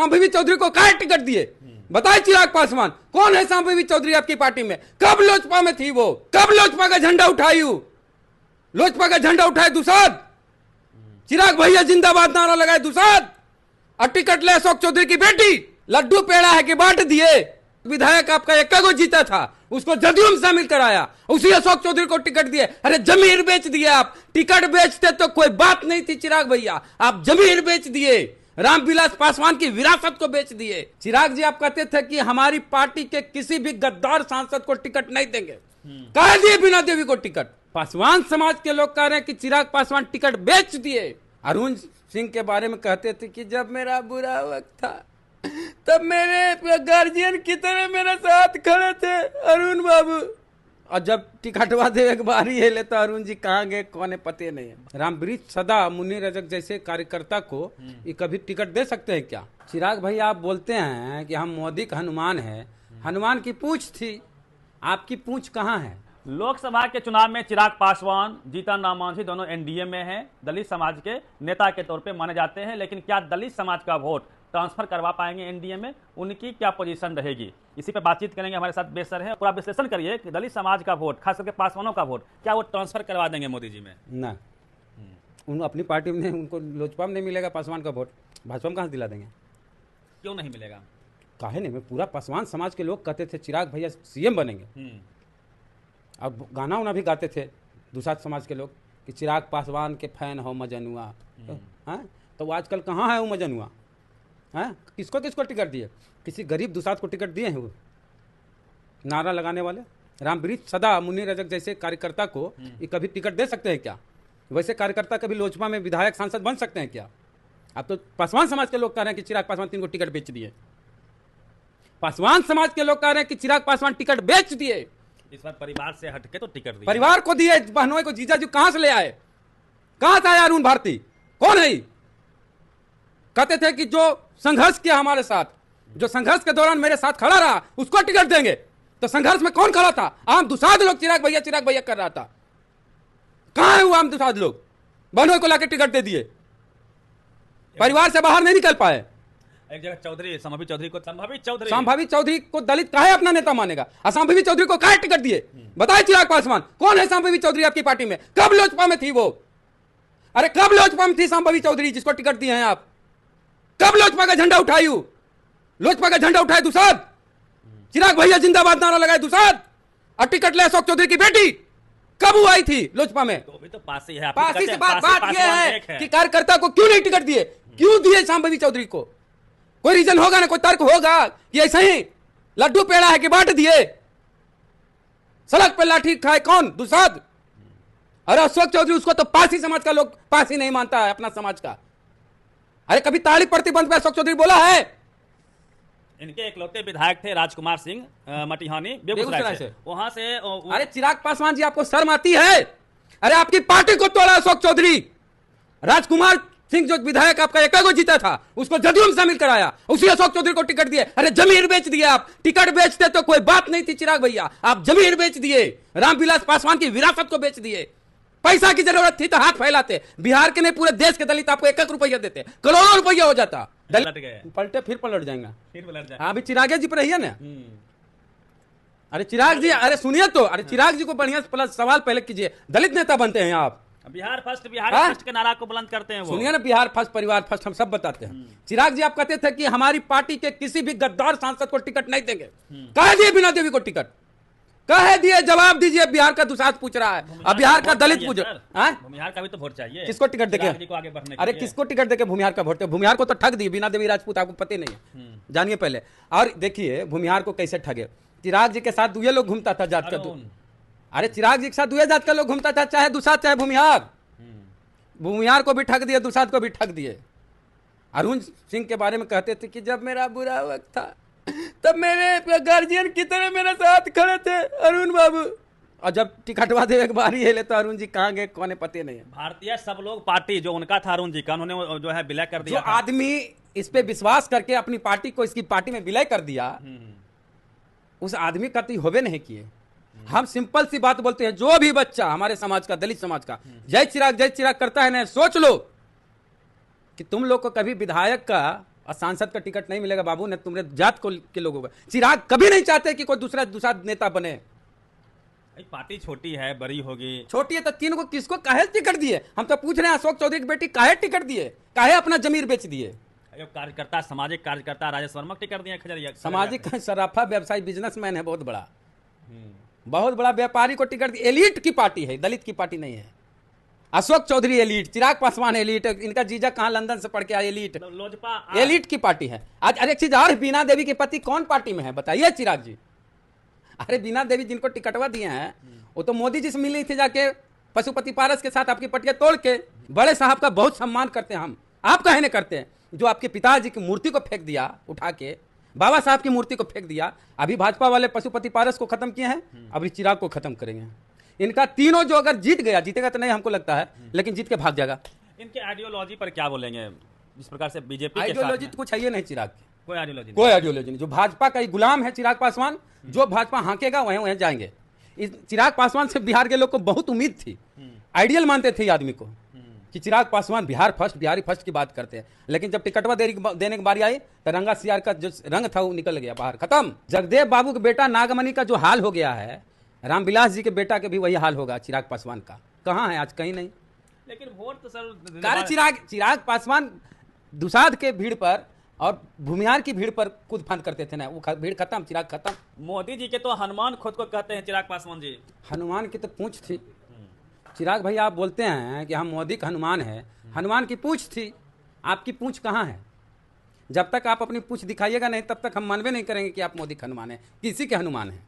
शांभवी चौधरी को काहे टिकट दिए? बताए चिराग पासवान, कौन है शांभवी चौधरी आपकी पार्टी में? कब लोजपा में थी वो? कब लोजपा का झंडा उठाई? लोजपा का झंडा उठाए दुसाद, चिराग भैया जिंदाबाद नारा लगाए दुसाद, और टिकट ले अशोक चौधरी की बेटी। लड्डू पेड़ा है कि बांट दिए? विधायक आपका एक को जीता था, उसको जदयू में शामिल कराया, उसी अशोक चौधरी को टिकट दिए। अरे जमीर बेच दिए आप। टिकट बेचते तो कोई बात नहीं थी चिराग भैया, आप जमीर बेच दिए, रामविलास पासवान की विरासत को बेच दिए। चिराग जी आप कहते थे कि हमारी पार्टी के किसी भी गद्दार सांसद को टिकट नहीं देंगे, कह दिए बीना देवी को टिकट। पासवान समाज के लोग कह रहे हैं कि चिराग पासवान टिकट बेच दिए। अरुण सिंह के बारे में कहते थे कि जब मेरा बुरा वक्त था तब मेरे गार्जियन की तरह मेरे साथ खड़े थे अरुण बाबू, और जब टिकटवा देवे के बारी है ले तो अरुण जी कहाँ गए कौन है पते नहीं है। रामवृक्ष सदा, मुन्नी रजक जैसे कार्यकर्ता को ये कभी टिकट दे सकते हैं क्या? चिराग भाई आप बोलते हैं कि हम मोदी का हनुमान है, हनुमान की पूंछ थी, आपकी पूंछ कहाँ है? लोकसभा के चुनाव में चिराग पासवान, जीतन राम मांझी दोनों एनडीए में हैं, दलित समाज के नेता के तौर पे माने जाते हैं, लेकिन क्या दलित समाज का वोट ट्रांसफर करवा पाएंगे एनडीए में? उनकी क्या पोजीशन रहेगी, इसी पे बातचीत करेंगे। हमारे साथ बेसर है, पूरा विश्लेषण करिए कि दलित समाज का वोट, खास करके पासवानों का वोट, क्या वो ट्रांसफर करवा देंगे मोदी जी में? ना, उन अपनी पार्टी में उनको लोजपा में नहीं मिलेगा पासवान का वोट, भाजपा में कहाँ से दिला देंगे? क्यों नहीं मिलेगा? काहे नहीं, पूरा पासवान समाज के लोग कहते थे चिराग भैया सीएम बनेंगे, अब गाना उना भी गाते थे दुसाध समाज के लोग कि चिराग पासवान के फैन हो मजनुआ। तो वो आजकल कहाँ है वो मजनुआ? हैं, किसको किसको टिकट दिए? किसी गरीब दुसाध को टिकट दिए हैं वो नारा लगाने वाले? रामवृक्ष सदा, मुन्नी रजक जैसे कार्यकर्ता को ये कभी टिकट दे सकते हैं क्या? वैसे कार्यकर्ता कभी लोजपा में विधायक सांसद बन सकते हैं क्या? अब तो पासवान समाज के लोग कह रहे हैं कि चिराग पासवान 3 को टिकट बेच दिए। पासवान समाज के लोग कह रहे हैं कि चिराग पासवान टिकट बेच दिए। इस बार परिवार से हटके तो टिकट दिए, परिवार को दिए, बहनों को जीजा जी कहां से ले आए? कहां से आया अरुण भारती? कौन है? कहते थे कि जो संघर्ष किया हमारे साथ, जो संघर्ष के दौरान मेरे साथ खड़ा रहा, उसको टिकट देंगे। तो संघर्ष में कौन खड़ा था? आम दुसाध लोग चिराग भैया कर रहा था। कहां है वो आम दुसाध लोग? बहनों को लाके टिकट दे दिए, परिवार से बाहर नहीं निकल पाए। एक जगह चौधरी, संभावी चौधरी को दलित काहे अपना नेता मानेगा? संभावी चौधरी को काहे टिकट दिए? बताए चिराग पासवान, कौन है संभावी चौधरी आपकी पार्टी में? कब लोजपा में थी वो? अरे कब लोजपा में थी संभावी चौधरी जिसको टिकट दिए हैं आप? कब लोजपा का झंडा उठाई? लोजपा का झंडा उठाए दुसाद, चिराग भैया जिंदाबाद नारा लगाए दुसाद, और टिकट ले अशोक चौधरी की बेटी। कब वो आई थी लोजपा में? तो भी तो पासी है, पासी से बात यह है कि कार्यकर्ता को क्यों नहीं टिकट दिए? क्यों दिए संभावी चौधरी को? कोई रीजन होगा ना, कोई तर्क होगा कि ऐसा ही लड्डू पेड़ा है कि बांट दिए? सड़क पर लाठी खाए कौन? दुसाद। अरे अशोक चौधरी, उसको तो पासी समाज का लोग पासी नहीं मानता है अपना समाज का। अरे कभी ताली प्रतिबंध पे अशोक चौधरी बोला है? इनके इकलौते विधायक थे राजकुमार सिंह मटिहानी, बेगूसराय से, वहां से। अरे चिराग पासवान जी, आपको शर्म आती है? अरे आपकी पार्टी को तोड़ा अशोक चौधरी। राजकुमार सिंह जो विधायक आपका एक को जीता था, उसको जदयू में शामिल कराया, उसी अशोक चौधरी को टिकट दिए। अरे जमीर बेच दिए आप। टिकट बेचते तो कोई बात नहीं थी चिराग भैया, आप जमीर बेच दिए, रामविलास पासवान की विरासत को बेच दिए। पैसा की जरूरत थी तो हाथ फैलाते। बिहार के नहीं पूरे देश के दलित आपको 1-1 रुपया देते, करोड़ों रुपया हो जाता। पलटे फिर पलट जाएंगे। अभी चिराग जी पर रहिए ना। अरे चिराग जी, अरे सुनिए तो, अरे चिराग जी को बढ़िया सवाल पहले कीजिए। दलित नेता बनते हैं आप, बिहार फर्स्ट के नारा को बुलंद करते हैं वो। सुनिए ना, बिहार फर्स्ट, परिवार फर्स्ट, हम सब बताते हैं। चिराग जी आप कहते थे कि हमारी पार्टी के किसी भी गद्दार सांसद को टिकट नहीं देंगे, कह दिए बीना देवी को टिकट, कह दिए। जवाब दीजिए, बिहार का दुसाध पूछ रहा है, अब बिहार का दलित पूछ। भूमिहार का भी तो वोट चाहिए। किसको टिकट देके? अरे किसको टिकट देके भूमिहार का वोट? भूमिहार को तो ठग दिए बीना देवी राजपूत, आपको पता नहीं है, जानिए पहले। और देखिए भूमिहार को कैसे ठगे। चिराग जी के साथ दुए लोग घूमता था जात का। अरे चिराग जी के साथ दुए जात का लोग घूमता था, चाहे दुसाध चाहे भूमिहार। भूमिहार को भी ठग दिए, दुसाध को भी ठग दिए। अरुण सिंह के बारे में कहते थे कि जब मेरा बुरा वक्त था तब मेरे गार्जियन की तरह मेरे साथ खड़े थे अरुण बाबू, और जब टिकटवा देवे के बारी है ले तो अरुण जी कहाँ गए कौन है पते नहीं है। भारतीय सब लोग पार्टी जो उनका था अरुण जी का, उन्होंने जो है विलय कर दिया। जो आदमी इस पे विश्वास करके अपनी पार्टी को इसकी पार्टी में विलय कर दिया, उस आदमी का तो होवे नहीं किए। हम सिंपल सी बात बोलते हैं, जो भी बच्चा हमारे समाज का, दलित समाज का जय चिराग करता है ना, सोच लो कि तुम लोग को कभी विधायक का और सांसद का टिकट नहीं मिलेगा बाबू, न तुम्हारे जात को के लोगों का। चिराग कभी नहीं चाहते कि कोई दूसरा नेता बने। पार्टी छोटी है, बड़ी होगी, छोटी है तो तीन को किसको काहे टिकट दिए? हम तो पूछ रहे हैं अशोक चौधरी की बेटी काहे टिकट दिए, काहे अपना जमीर बेच दिए? कार्यकर्ता, सामाजिक कार्यकर्ता राजेश वर्मा को टिकट दिया खजरिया। सामाजिक सराफा व्यवसायी बिजनेसमैन है, बहुत बड़ा व्यापारी को टिकट दी। एलीट की पार्टी है, दलित की पार्टी नहीं है। अशोक चौधरी एलीट, चिराग पासवान एलीट, इनका जीजा कहाँ लंदन से पढ़ के आए एलीट। लोजपा एलीट की पार्टी है। आज अरे एक चीज और, बीना देवी के पति कौन पार्टी में है बताइए चिराग जी? अरे बीना देवी जिनको टिकटवा दिए हैं वो तो मोदी जी से मिली थी जाके पशुपति पारस के साथ, आपकी पटिया तोड़ के। बड़े साहब का बहुत सम्मान करते हैं हम, आप काहे नहीं करते हैं? जो आपके पिताजी की मूर्ति को फेंक दिया उठा के, बाबा साहब की मूर्ति को फेंक दिया। अभी भाजपा वाले पशुपति पारस को खत्म किए हैं, अभी चिराग को खत्म करेंगे। इनका तीनों जो अगर जीतेगा तो नहीं हमको लगता है, लेकिन जीत के भाग जाएगा। इनके आइडियोलॉजी पर क्या बोलेंगे? जिस प्रकार से बीजेपी आइडियोलॉजी तो कुछ है ही नहीं चिराग की, कोई आइडियोलॉजी नहीं। जो भाजपा का ही गुलाम है चिराग पासवान, जो भाजपा हांकेगा वहीं जाएंगे। चिराग पासवान से बिहार के लोग को बहुत उम्मीद थी, आइडियल मानते थे आदमी को कि चिराग पासवान बिहारी फर्स्ट की बात करते हैं। लेकिन जब टिकटवा देने की बारी आई तो रंगा सियार का जो रंग था वो निकल गया बाहर, खत्म। जगदेव बाबू के बेटा नागमणि का जो हाल हो गया है, रामविलास जी के बेटा के भी वही हाल होगा चिराग पासवान का। कहाँ है आज? कहीं नहीं। लेकिन वोट तो सर चिराग पासवान दुसाध के भीड़ पर और भूमिहार की भीड़ पर कूद फांद करते थे ना, वो भीड़ खत्म, चिराग खत्म। मोदी जी के तो हनुमान खुद को कहते हैं चिराग पासवान जी। हनुमान की तो पूंछ थी चिराग भाई, आप बोलते हैं कि हम मोदी का हनुमान है, हनुमान की पूंछ थी, आपकी पूंछ कहाँ है? जब तक आप अपनी पूंछ दिखाइएगा नहीं तब तक हम मानवे नहीं करेंगे कि आप मोदी का हनुमान है, किसी के हनुमान है।